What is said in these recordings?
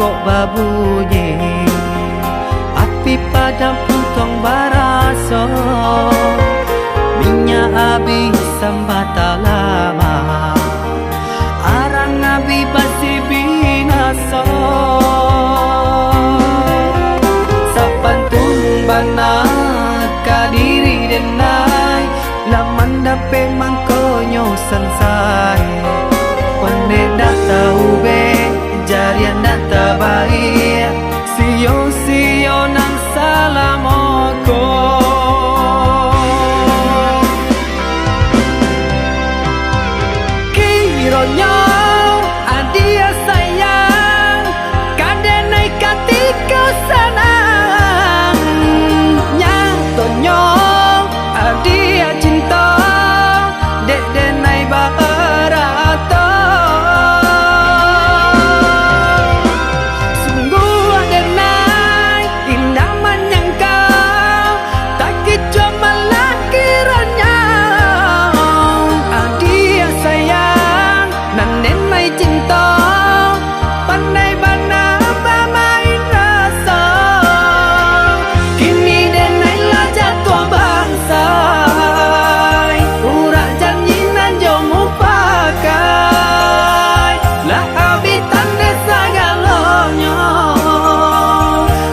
tokok babunyi, api padam puntong baraso, minyak habis sambata lama, arang nabi basi binaso. Sapantun banat kadiri denai, laman dape mangkonyo sansai. Pandai dah tahu be, jarian dah terbaik, sio-sio nang salamoko. Kironyo adia sayang, kadenai katika senang, nyatonyo adia cinta, dek denai barato. Sungguh adenai indah menyangkau, tak kicau malah kiranya. Adia sayang nan denai cinta, pandai bana bermain rasa. Kini denai lah jatuh bangsa, urak janji nan jomu pakai, lah habitan desa galonyo,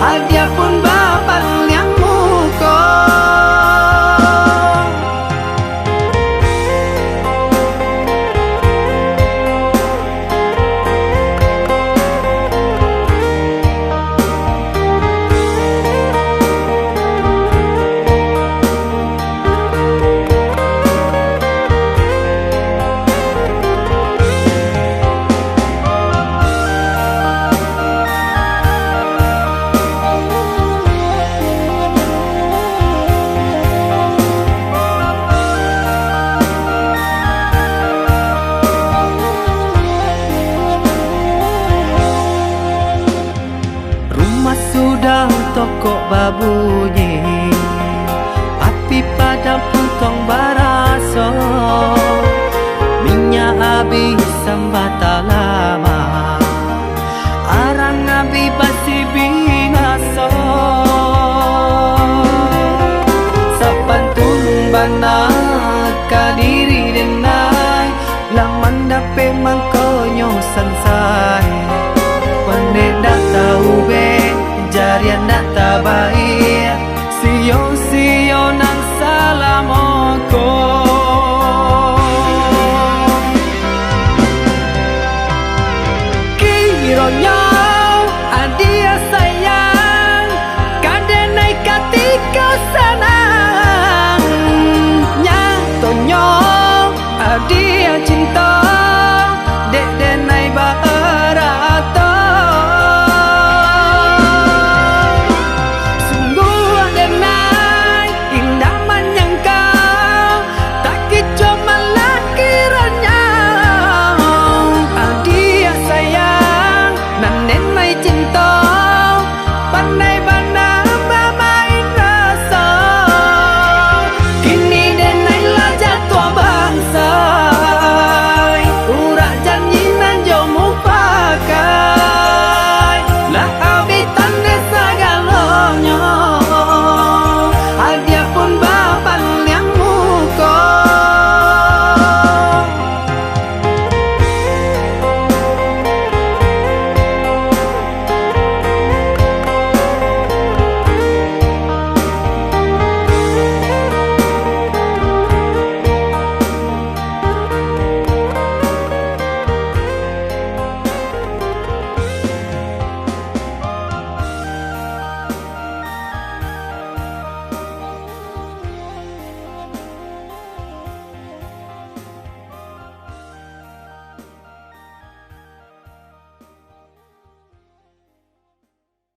adia pun bapak yang muko. Rumah sudah tokok babunyi, api padam puntong baraso, minyak habis sambata lama, arang nabi basi binaso. Sapantun bana